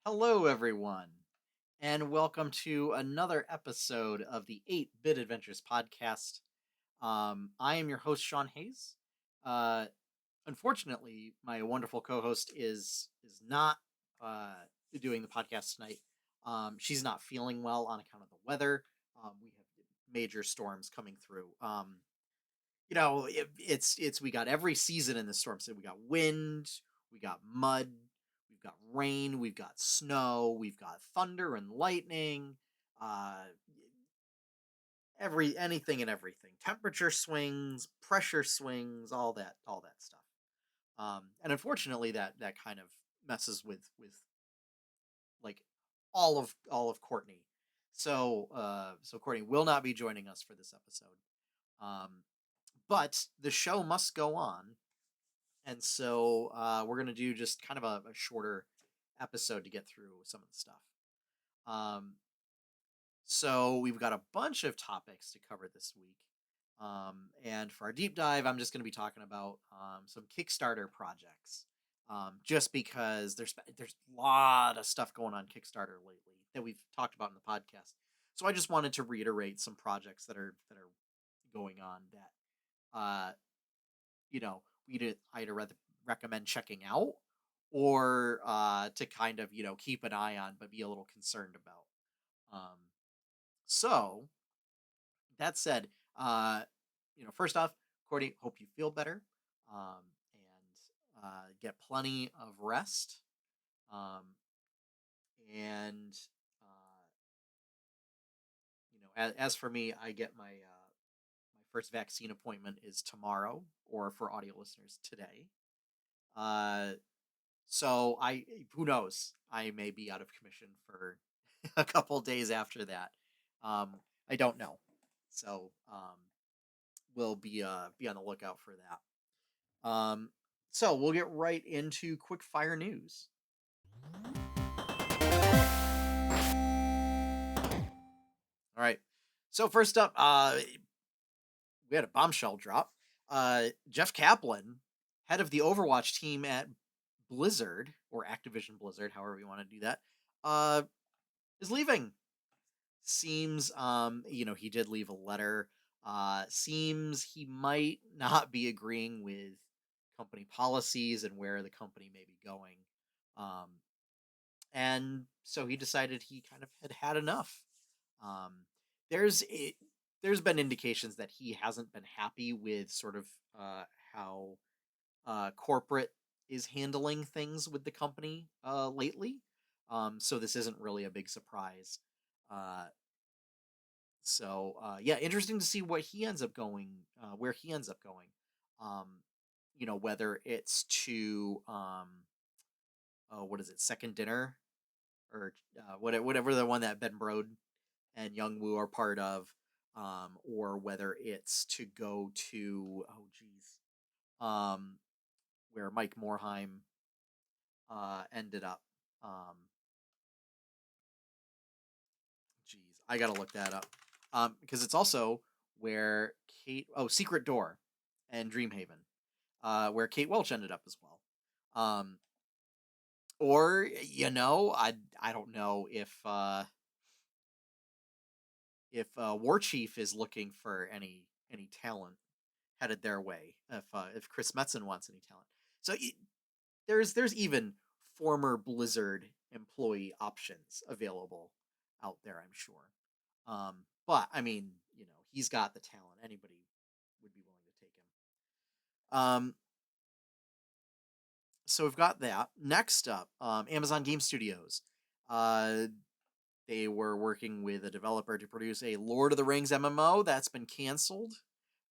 Hello, everyone, and welcome to another episode of the 8-Bit Adventures podcast. I am your host, Sean Hayes. Uh, Unfortunately, my wonderful co-host is not uh, doing the podcast tonight. She's not feeling well on account of the weather. We have major storms coming through. It's we got every season in the storm. So we got wind, we got mud, we've got rain, we've got snow, we've got thunder and lightning, uh every anything and everything. Temperature swings, pressure swings, all that stuff. And unfortunately that kind of messes with like all of Courtney. So Courtney will not be joining us for this episode. Um but the show must go on. And so we're going to do just kind of a shorter episode to get through some of the stuff. Um, so we've got a bunch of topics to cover this week. And for our deep dive, I'm just going to be talking about some Kickstarter projects. Just because there's a lot of stuff going on Kickstarter lately that we've talked about in the podcast. So I just wanted to reiterate some projects that are going on that we'd either recommend checking out or to kind of keep an eye on but be a little concerned about. So that said, first off, Courtney, hope you feel better, and get plenty of rest. Um, and as for me, I get my first vaccine appointment is tomorrow, or for audio listeners, today. Uh, So who knows? I may be out of commission for a couple days after that. I don't know. So we'll be on the lookout for that. So we'll get right into quick fire news. All right. So first up, we had a bombshell drop. Jeff Kaplan, head of the Overwatch team at Blizzard or Activision Blizzard, however you want to do that, uh, is leaving. Seems he did leave a letter. Seems he might not be agreeing with company policies and where the company may be going. um and so he decided he kind of had enough. um there's it there's been indications that he hasn't been happy with sort of how corporate is handling things with the company lately. So this isn't really a big surprise. uh yeah, interesting to see what he ends up going, where he ends up going. Um, whether it's to what is it, Second Dinner, or whatever the one that Ben Brode and Young Woo are part of, or whether it's to go to, oh geez, um, where Mike Morheim ended up. Um, Geez, I gotta look that up. Because it's also where Secret Door and Dreamhaven, where Kate Welch ended up as well. Um, or I don't know if War Chief is looking for any talent headed their way. If Chris Metzen wants any talent, so there's even former Blizzard employee options available out there, I'm sure. But I mean, he's got the talent. Anybody would be willing to take him. So we've got that. Next up, Amazon Game Studios. Uh, they were working with a developer to produce a Lord of the Rings MMO that's been canceled.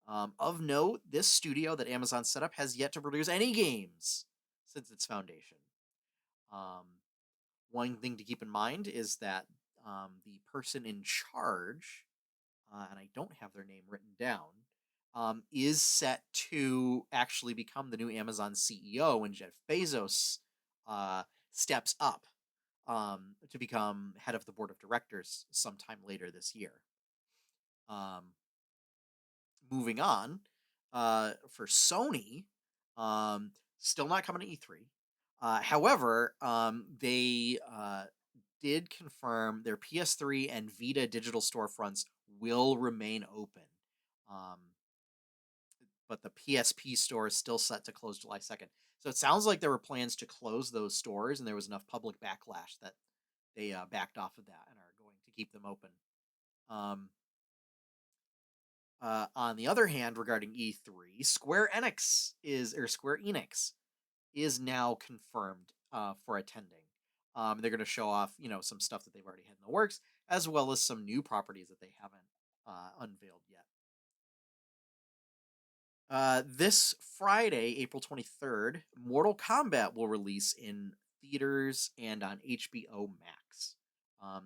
Of note, this studio that Amazon set up has yet to produce any games since its foundation. Um, One thing to keep in mind is that the person in charge, and I don't have their name written down, is set to actually become the new Amazon CEO when Jeff Bezos uh, steps up to become head of the board of directors sometime later this year. Um, Moving on, for Sony, still not coming to E3. However, they did confirm their PS3 and Vita digital storefronts will remain open. Um, but the PSP store is still set to close July 2nd. So it sounds like there were plans to close those stores, and there was enough public backlash that they backed off of that and are going to keep them open. Um, on the other hand, regarding E3, Square Enix is now confirmed for attending. They're going to show off, some stuff that they've already had in the works, as well as some new properties that they haven't unveiled yet. This Friday, April 23rd, Mortal Kombat will release in theaters and on HBO Max.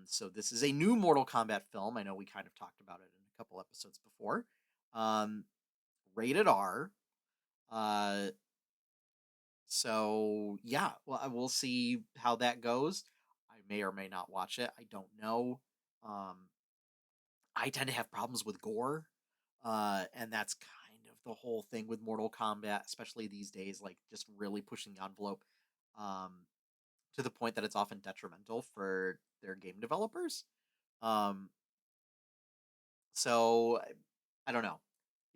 So this is a new Mortal Kombat film. I know we kind of talked about it in a couple episodes before. Um, Rated R. Uh, so yeah, well, we'll see how that goes. I may or may not watch it. I don't know. Um, I tend to have problems with gore, and that's kind of the whole thing with Mortal Kombat, especially these days. Like just really pushing the envelope, um, to the point that it's often detrimental for their game developers. Um, so I don't know.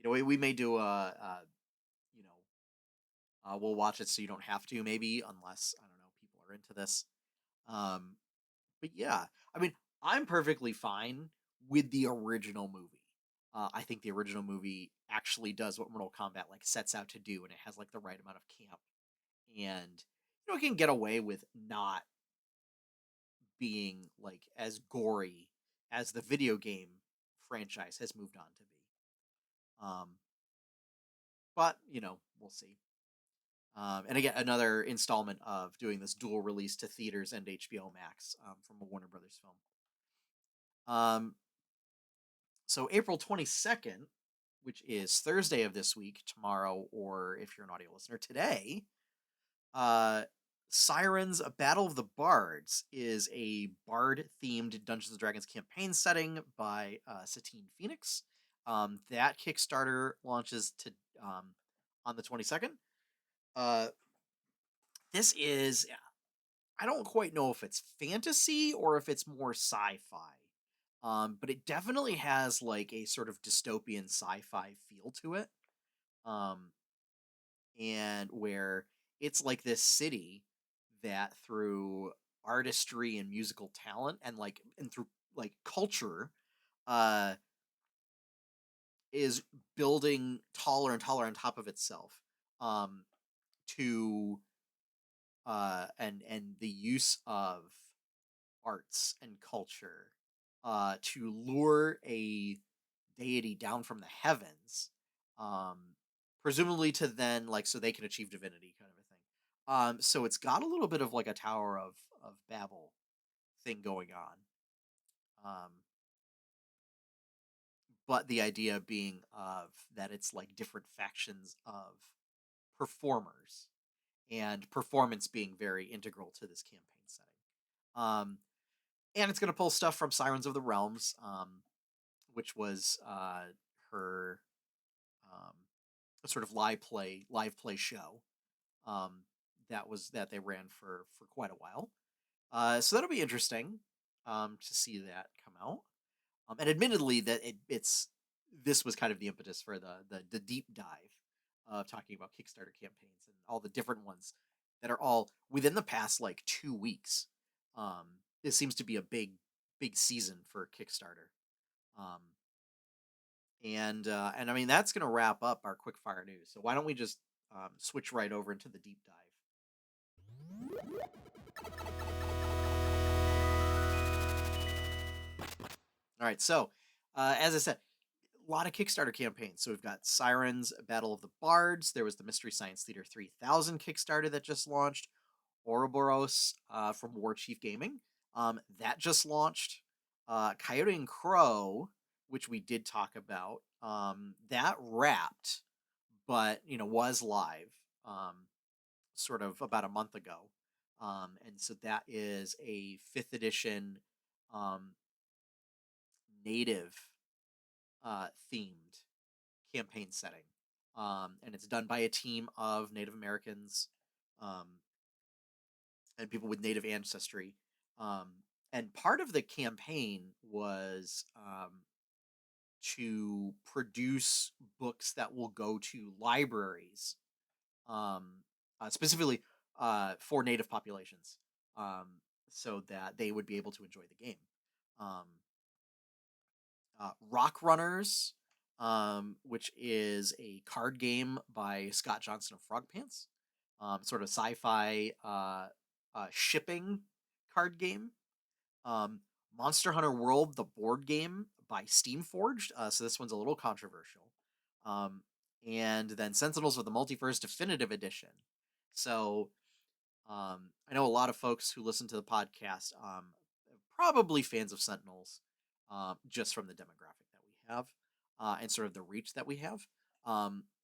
We may do you know, we'll watch it so you don't have to, maybe, unless I don't know people are into this. Um, but yeah, I mean, I'm perfectly fine with the original movie. I think the original movie actually does what Mortal Kombat like sets out to do, and it has like the right amount of camp, and it can get away with not being like as gory as the video game franchise has moved on to be. Um, but we'll see. And again, another installment of doing this dual release to theaters and HBO Max from a Warner Brothers film. So April 22nd, which is Thursday of this week, tomorrow, or if you're an audio listener, today, uh, Sirens: A Battle of the Bards is a bard-themed Dungeons and Dragons campaign setting by Satine Phoenix. That Kickstarter launches to on the 22nd. Uh, this is I don't quite know if it's fantasy or if it's more sci-fi. But it definitely has like a sort of dystopian sci-fi feel to it. Um, and where it's like this city that through artistry and musical talent and through like culture uh is building taller and taller on top of itself um to and the use of arts and culture to lure a deity down from the heavens, um, presumably to then like so they can achieve divinity, kind of a thing. So it's got a little bit of like a Tower of Babel thing going on, but the idea being of that it's like different factions of performers and performance being very integral to this campaign setting. Um, and it's going to pull stuff from Sirens of the Realms, which was her um, sort of live play show that they ran for quite a while. So that'll be interesting to see that come out. And admittedly, that it's this was kind of the impetus for the deep dive of talking about Kickstarter campaigns and all the different ones that are all within the past like 2 weeks. Um, this seems to be a big season for Kickstarter. Um, and I mean that's gonna wrap up our quickfire news. So why don't we just switch right over into the deep dive? All right, so as I said, a lot of Kickstarter campaigns. So we've got Sirens: Battle of the Bards. There was the Mystery Science Theater 3000 Kickstarter that just launched. Auroboros from War Chief Gaming that just launched. Coyote and Crow, which we did talk about, that wrapped, but was live sort of about a month ago. And so that is a fifth edition um, native themed campaign setting. And it's done by a team of Native Americans. Um, and people with native ancestry. Um, and part of the campaign was to produce books that will go to libraries, um, specifically for native populations, um, so that they would be able to enjoy the game. Um, Rock Runners, which is a card game by Scott Johnson of Frog Pants, sort of sci-fi shipping card game. Um, Monster Hunter World, the board game by Steamforged. So this one's a little controversial. Um, and then Sentinels of the Multiverse Definitive Edition. So I know a lot of folks who listen to the podcast probably fans of Sentinels, just from the demographic that we have and sort of the reach that we have.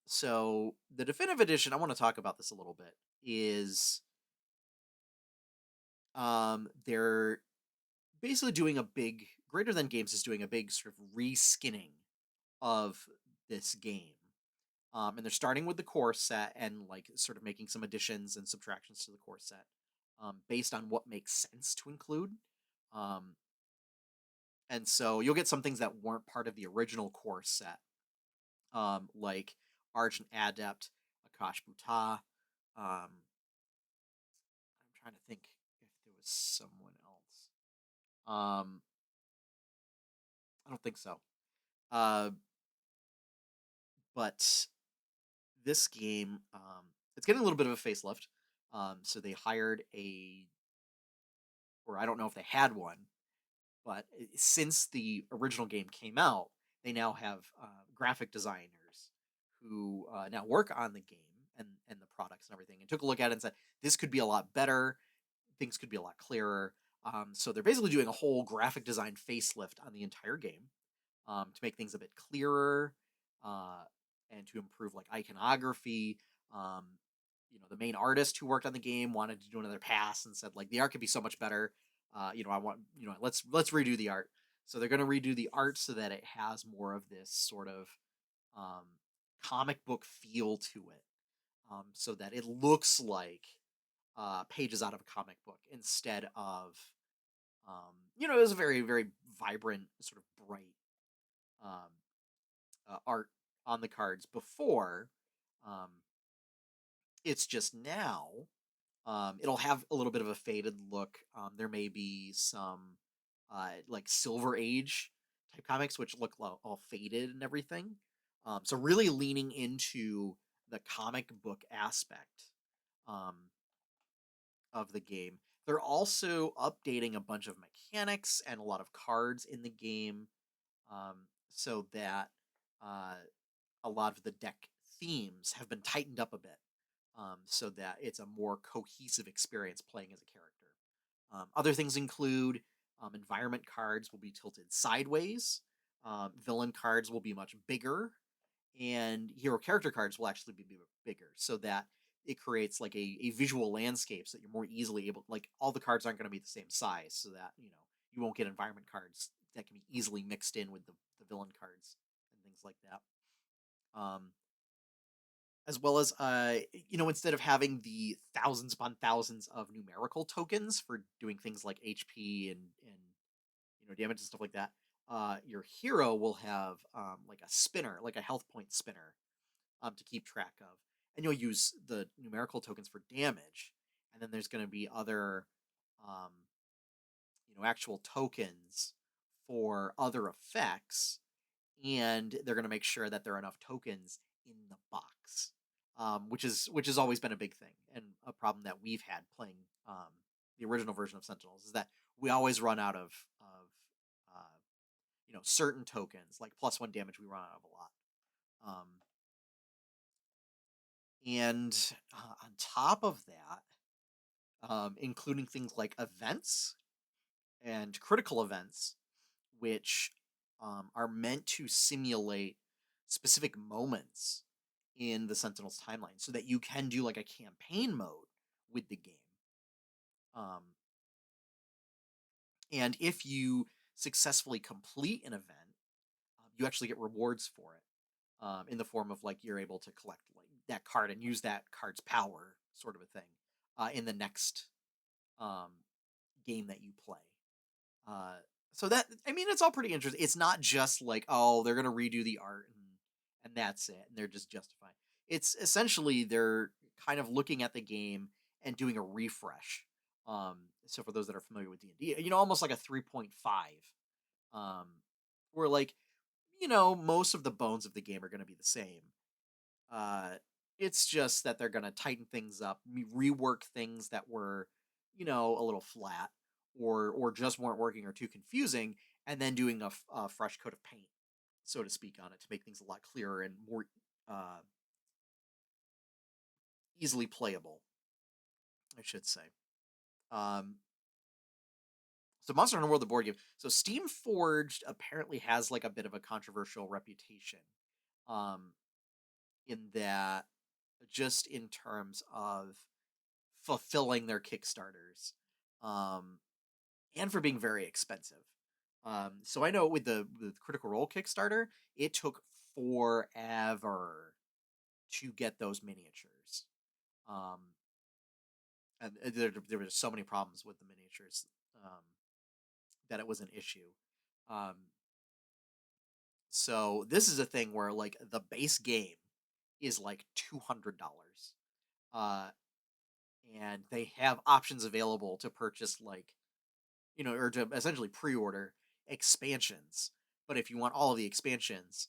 So the definitive edition, I want to talk about this a little bit. Is they're basically doing a big Greater Than Games is doing a big sort of reskinning of this game. And they're starting with the core set and like sort of making some additions and subtractions to the core set, based on what makes sense to include. Um, and so you'll get some things that weren't part of the original core set, like Argent Adept, Akash Buta. I'm trying to think if there was someone else. I don't think so. Uh, but this game, it's getting a little bit of a facelift. So they hired or I don't know if they had one, but since the original game came out, they now have graphic designers who now work on the game and the products and everything, and took a look at it and said this could be a lot better, things could be a lot clearer. So they're basically doing a whole graphic design facelift on the entire game, to make things a bit clearer, uh, and to improve like iconography. Um, the main artist who worked on the game wanted to do another pass and said like the art could be so much better. I want let's redo the art. So they're going to redo the art so that it has more of this sort of um, comic book feel to it, so that it looks like pages out of a comic book instead of it was a very very vibrant sort of bright um, art on the cards before. Um, it's just now it'll have a little bit of a faded look. There may be some like Silver Age type comics which look all faded and everything. So really leaning into the comic book aspect um, of the game. They're also updating a bunch of mechanics and a lot of cards in the game, so that uh, a lot of the deck themes have been tightened up a bit, so that it's a more cohesive experience playing as a character. Other things include environment cards will be tilted sideways, villain cards will be much bigger, and hero character cards will actually be bigger, so that it creates like a visual landscape so that you're more easily able, like all the cards aren't going to be the same size, so that you won't get environment cards that can be easily mixed in with the villain cards and things like that. Um, as well as instead of having the thousands upon thousands of numerical tokens for doing things like HP and damage and stuff like that, your hero will have like a spinner, like a health point spinner, to keep track of, and you'll use the numerical tokens for damage, and then there's going to be other um, actual tokens for other effects, and they're going to make sure that there are enough tokens in the box, which has always been a big thing and a problem that we've had playing the original version of Sentinels, is that we always run out of certain tokens like +1 damage. We run out of a lot, and on top of that, including things like events and critical events, which are meant to simulate specific moments in the Sentinels timeline so that you can do like a campaign mode with the game. Um, and if you successfully complete an event, you actually get rewards for it, in the form of like you're able to collect like that card and use that card's power, sort of a thing, in the next um, game that you play. Uh, so that I mean, it's all pretty interesting. It's not just like, oh, they're gonna redo the art and that's it, and they're just justifying. It's essentially they're kind of looking at the game and doing a refresh. So for those that are familiar with D&D, almost like a 3.5, um, where like most of the bones of the game are going to be the same. Uh, it's just that they're going to tighten things up, rework things that were, a little flat or just weren't working or too confusing, and then doing a fresh coat of paint, so to speak, on it to make things a lot clearer and more uh, easily playable, I should say. Um, so Monster Hunter World, the board game. So Steam Forged apparently has like a bit of a controversial reputation, um, in that just in terms of fulfilling their Kickstarters, um, and for being very expensive. So I know with the Critical Role Kickstarter, it took forever to get those miniatures. Um, and there were just so many problems with the miniatures, um, that it was an issue. Um, so this is a thing where like the base game is like $200. Uh, and they have options available to purchase like or to essentially pre-order expansions. But if you want all of the expansions,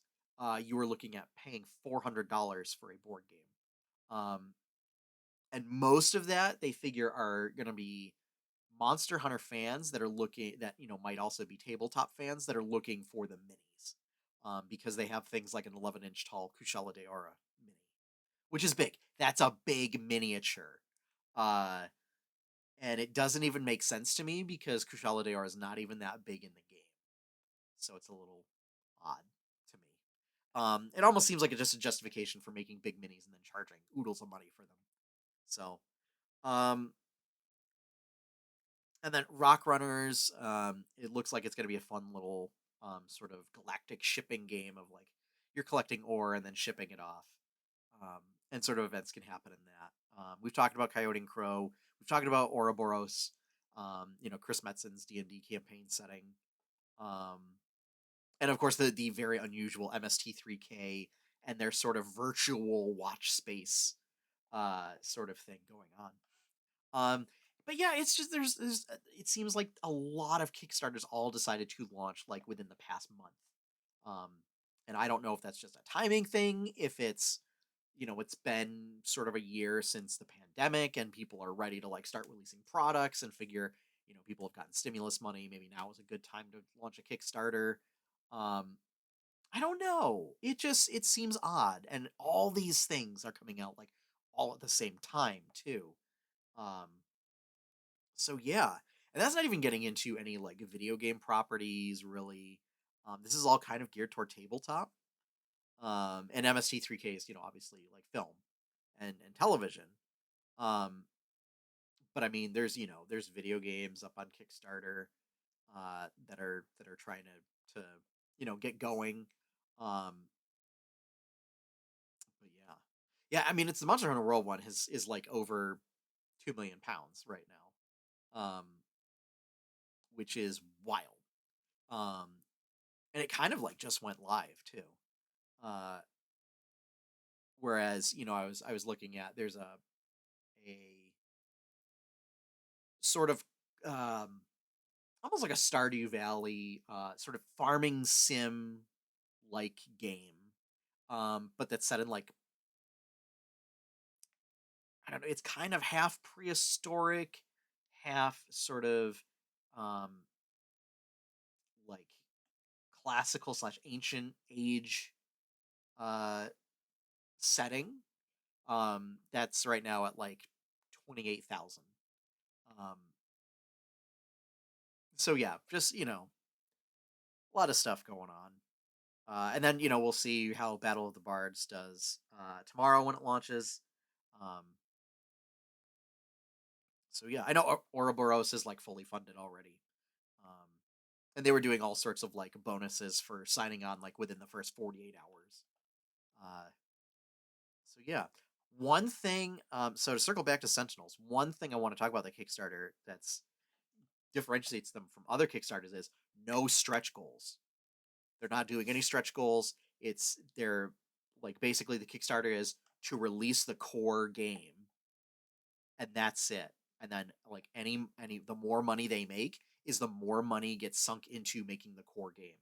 you are looking at paying $400 for a board game. And most of that they figure are going to be Monster Hunter fans that are looking that might also be tabletop fans that are looking for the minis, because they have things like an 11-inch tall Kushala Daora mini, which is big. That's a big miniature. Uh, and it doesn't even make sense to me because Kushala Daora is not even that big in the game, so it's a little odd to me. It almost seems like it's just a justification for making big minis and then charging oodles of money for them. So, um, and then Rock Runners, it looks like it's going to be a fun little sort of galactic shipping game of like you're collecting ore and then shipping it off, um, and sort of events can happen in that. We've talked about Coyote and Crow. We've talked about Ouroboros. Chris Metzen's D&D campaign setting, um, and of course the very unusual MST3K and their sort of virtual watch space sort of thing going on. But yeah, it's just it seems like a lot of Kickstarters all decided to launch like within the past month. Um, and I don't know if that's just a timing thing, if it's been sort of a year since the pandemic and people are ready to like start releasing products and figure, people have gotten stimulus money, maybe now is a good time to launch a Kickstarter. Um, I don't know. It seems odd and all these things are coming out like all at the same time too. Um, so yeah, and that's not even getting into any like video game properties really. This is all kind of geared toward tabletop. And MST3K is obviously like film and television. Um, but I mean, there's video games up on Kickstarter that are trying to get going. Um, but yeah, I mean, it's the Monster Hunter World one is like over £2 million right now, which is wild. Um, and it kind of like just went live too. Uh, whereas I was looking at there's a sort of um almost like a Stardew Valley sort of farming sim like game, but that's set in like I don't know. It's kind of half prehistoric, half sort of um like classical slash ancient age uh setting. That's right now at like 28,000. Um, so yeah, just a lot of stuff going on. And then we'll see how Battle of the Bards does tomorrow when it launches. Um, so yeah, I know Ouroboros is like fully funded already, um, and they were doing all sorts of like bonuses for signing on like within the first 48 hours. Uh, so yeah, One thing, so to circle back to Sentinels, one thing I want to talk about the Kickstarter that's differentiates them from other Kickstarters is no stretch goals. They're not doing any stretch goals. They're like basically the Kickstarter is to release the core game, and that's it. And then like any the more money they make is the more money gets sunk into making the core game.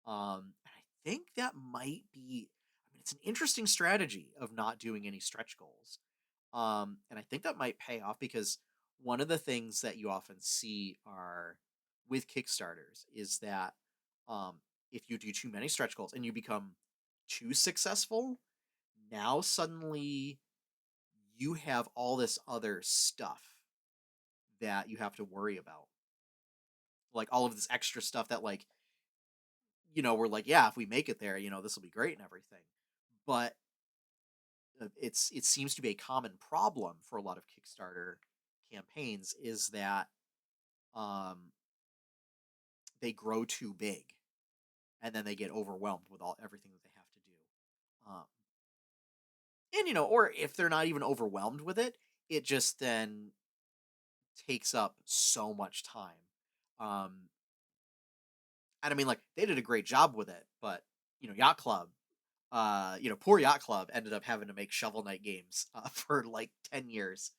And I think that might be. I mean, it's an interesting strategy of not doing any stretch goals. And I think that might pay off because one of the things that you often see are with Kickstarters is that um, if you do too many stretch goals and you become too successful, now suddenly you have all this other stuff that you have to worry about. Like all of this extra stuff that, like, we're like, yeah, if we make it there, this will be great and everything. But it seems to be a common problem for a lot of Kickstarter campaigns is that um, they grow too big and then they get overwhelmed with all everything that they have to do. And or if they're not even overwhelmed with it, it just then takes up so much time. Um, and I mean, like they did a great job with it, but Yacht Club, poor Yacht Club ended up having to make Shovel Knight games for like 10 years,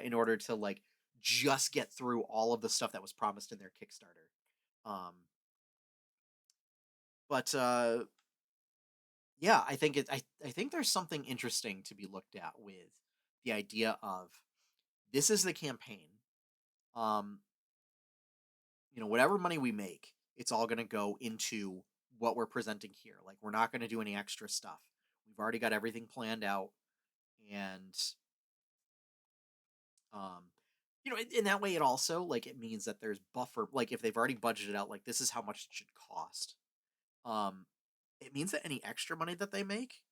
in order to like just get through all of the stuff that was promised in their Kickstarter. Um, but yeah, I think there's something interesting to be looked at with the idea of this is the campaign. Um, whatever money we make, it's all going to go into what we're presenting here. Like we're not going to do any extra stuff. We've already got everything planned out, and um, in that way, it also like it means that there's buffer. Like if they've already budgeted out, like this is how much it should cost. Um, it means that any extra money that they make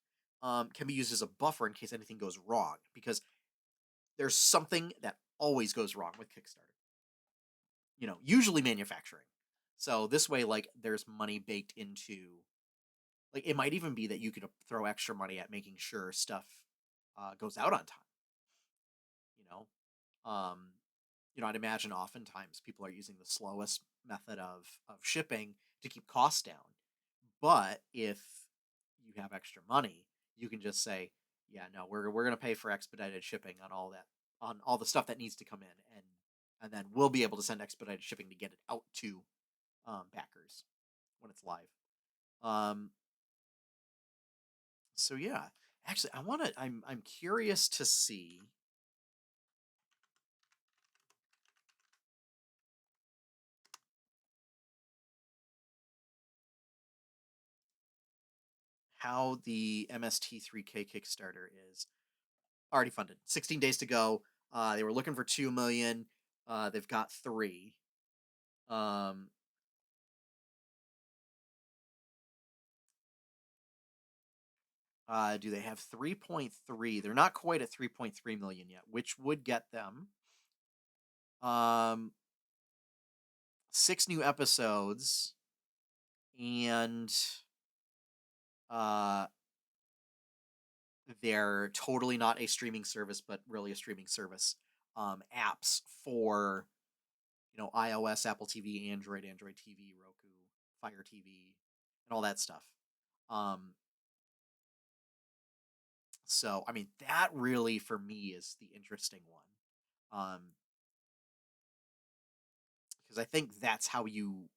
can be used as a buffer in case anything goes wrong, because there's something that always goes wrong with Kickstarter. Usually manufacturing. So this way, like, there's money baked into. Like, it might even be that you could throw extra money at making sure stuff goes out on time. You know, I'd imagine oftentimes people are using the slowest method of shipping to keep costs down. But if you have extra money, you can just say, "Yeah, no, we're gonna pay for expedited shipping on all that, on all the stuff that needs to come in, and then we'll be able to send expedited shipping to get it out to backers when it's live." Um, so yeah, actually, I'm curious to see how the MST3K Kickstarter is already funded. 16 days to go. They were looking for 2 million. They've got three. Um, do they have 3.3? They're not quite at 3.3 million yet, which would get them um 6 new episodes and uh they're totally not a streaming service, but really a streaming service. Apps for iOS, Apple TV, Android TV, Roku, Fire TV, and all that stuff. Um, so I mean that really for me is the interesting one, because I think that's how you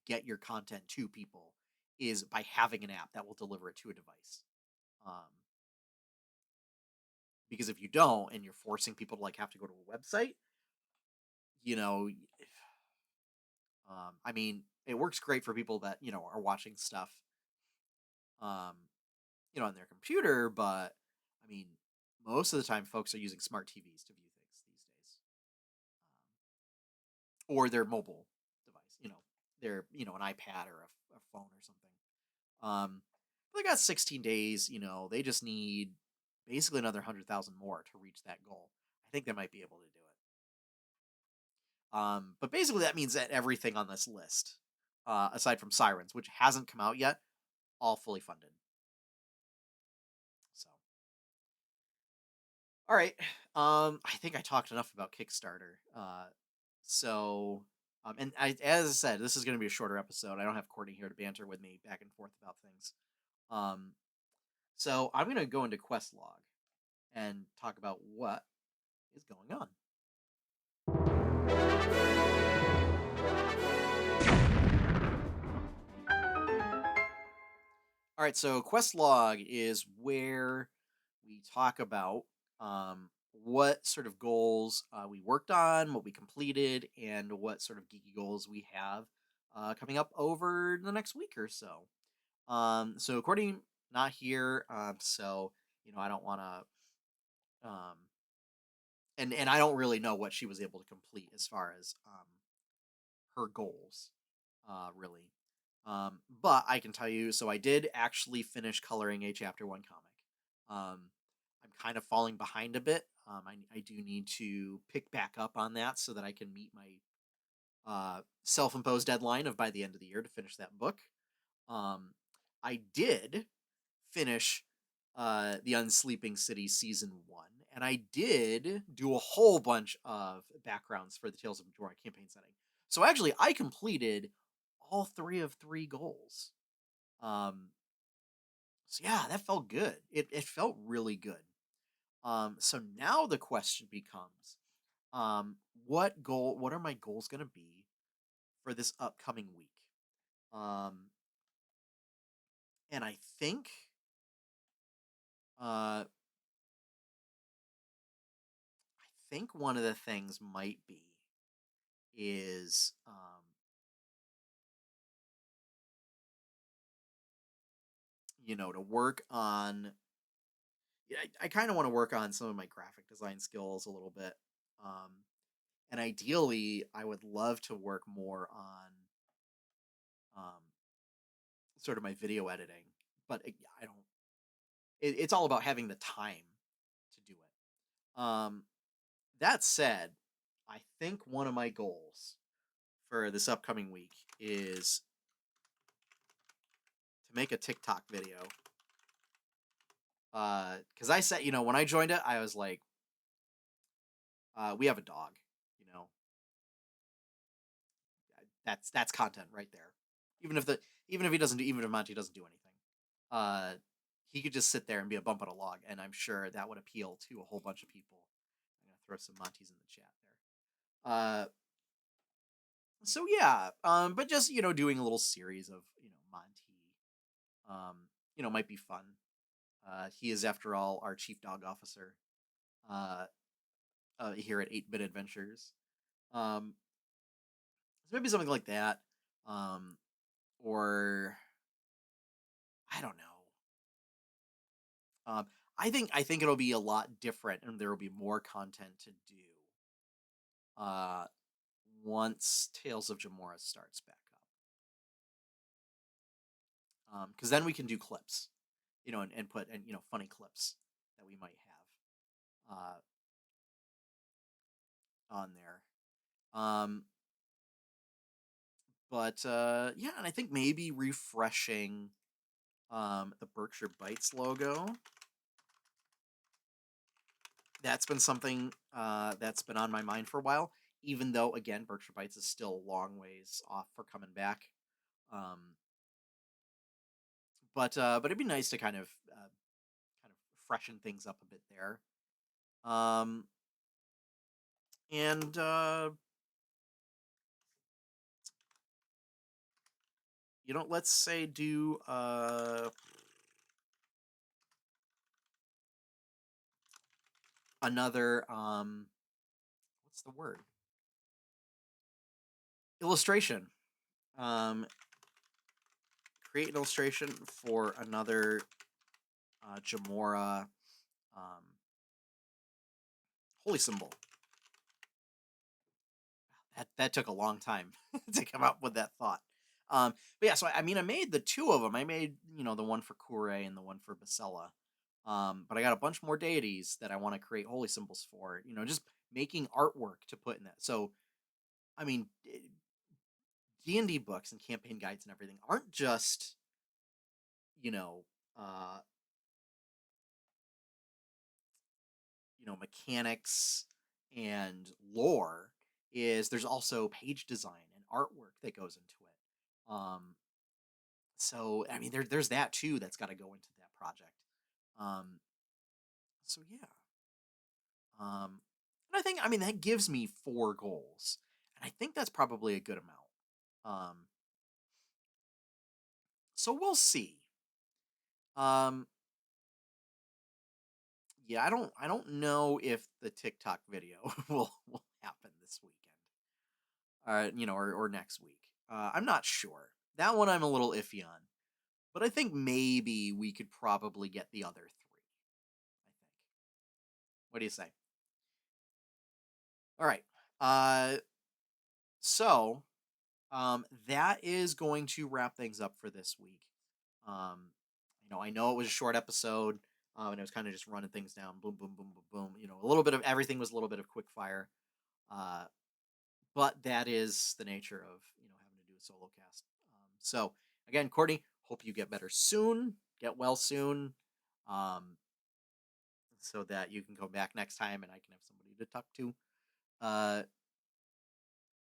get your content to people is by having an app that will deliver it to a device. Um, because if you don't and you're forcing people to like have to go to a website, you know, I mean, it works great for people that are watching stuff, um, on their computer, but I mean, most of the time, folks are using smart TVs to view things these days, or their mobile device. Their an iPad or a phone or something. Um, they got 16 days. They just need basically another 100,000 more to reach that goal. I think they might be able to do it. But basically, that means that everything on this list, aside from Sirens, which hasn't come out yet, all fully funded. So All right. I think I talked enough about Kickstarter. So, and as I said, this is going to be a shorter episode. I don't have Courtney here to banter with me back and forth about things. Um, so I'm going to go into quest log and talk about what is going on. All right, so quest log is where we talk about what sort of goals we worked on, what we completed, and what sort of geeky goals we have coming up over the next week or so. So Courtney not here, so I don't want to, and I don't really know what she was able to complete as far as her goals, really. But I can tell you, so I did actually finish coloring a chapter one comic. I'm kind of falling behind a bit. I do need to pick back up on that so that I can meet my self-imposed deadline of by the end of the year to finish that book. I did finish the Unsleeping City season one, and I did do a whole bunch of backgrounds for the Tales of Majora campaign setting. So actually, I completed all three of three goals. Um, so yeah, that felt good. It felt really good. So now the question becomes, what are my goals gonna be for this upcoming week? Um, and uh, I think one of the things might be is to work on. Yeah, I kind of want to work on some of my graphic design skills a little bit. Um, and ideally, I would love to work more on um, sort of my video editing, but I don't. It's all about having the time to do it. That said, I think one of my goals for this upcoming week is to make a TikTok video. Because I said, when I joined it, I was like, we have a dog, you know, that's content right there. Even if the even if he doesn't do even if Monty doesn't do anything, uh, he could just sit there and be a bump on a log, and I'm sure that would appeal to a whole bunch of people. I'm gonna throw some Monties in the chat there. So yeah, but just doing a little series of Monty, might be fun. He is, after all, our chief dog officer. Uh, here at 8-Bit Adventures. Um, so maybe something like that. Um, or I don't know. I think it'll be a lot different, and there will be more content to do. Uh, once Tales of Jamora starts back up, because then we can do clips, and put and funny clips that we might have on there. But yeah, and I think maybe refreshing the Berkshire Bites logo. That's been something that's been on my mind for a while. Even though, again, Berkshire Bites is still a long ways off for coming back. Um, but it'd be nice to kind of freshen things up a bit there. Um, and let's say do another what's the word? Illustration. Um, create an illustration for another Jamora um, holy symbol. That took a long time to come up with that thought. But yeah, so I mean, I made the two of them. I made the one for Kure and the one for Basella. But I got a bunch more deities that I want to create holy symbols for. Just making artwork to put in that. So, I mean, D&D books and campaign guides and everything aren't just you know uh, mechanics and lore is there's also page design and artwork that goes into it. So I mean, there's that too that's got to go into that project. Um, so yeah. And I think I mean that gives me 4 goals, and I think that's probably a good amount. Um, so we'll see. Um, yeah, I don't know if the TikTok video will happen this weekend. Or next week. I'm not sure. That one I'm a little iffy on. But I think maybe we could probably get the other 3. I think. What do you say? All right. Uh so that is going to wrap things up for this week. I know it was a short episode, and it was kind of just running things down, boom, boom, boom, boom, boom. A little bit of everything was a little bit of quick fire. Uh, but that is the nature of having to do a solo cast. So again, Courtney, hope you get better soon, get well soon, um, so that you can come back next time and I can have somebody to talk to. Uh,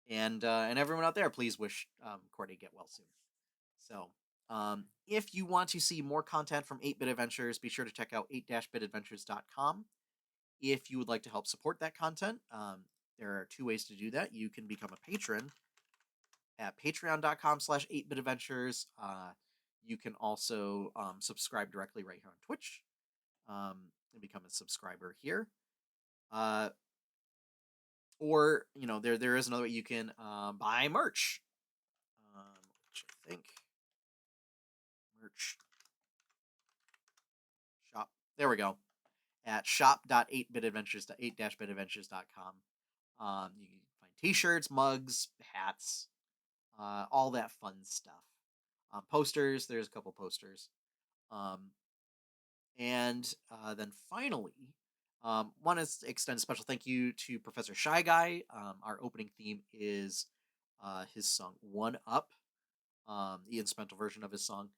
and everyone out there, please wish Courtney get well soon. So. If you want to see more content from 8-Bit Adventures, be sure to check out 8-bitadventures.com. If you would like to help support that content, there are 2 ways to do that. You can become a patron at patreon.com/8bitadventures. You can also subscribe directly right here on Twitch and become a subscriber here. Or, there is another way you can buy merch, which I think merch shop. There we go. At shop.8bitadventures.8-bitadventures.com. You can find t-shirts, mugs, hats, all that fun stuff. Posters, there's a couple posters. Um, and then finally, want to extend a special thank you to Professor Shy Guy. Our opening theme is his song One Up, the instrumental version of his song.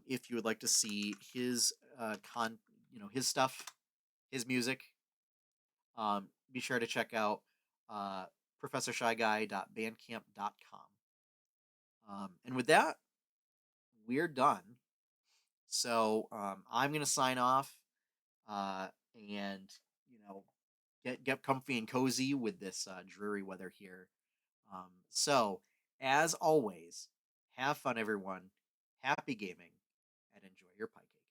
If you would like to see his his stuff, his music, be sure to check out professorshyguy.bandcamp.com. And with that, we're done. So I'm gonna sign off, and get comfy and cozy with this dreary weather here. So as always, have fun, everyone. Happy gaming, and enjoy your pie cake.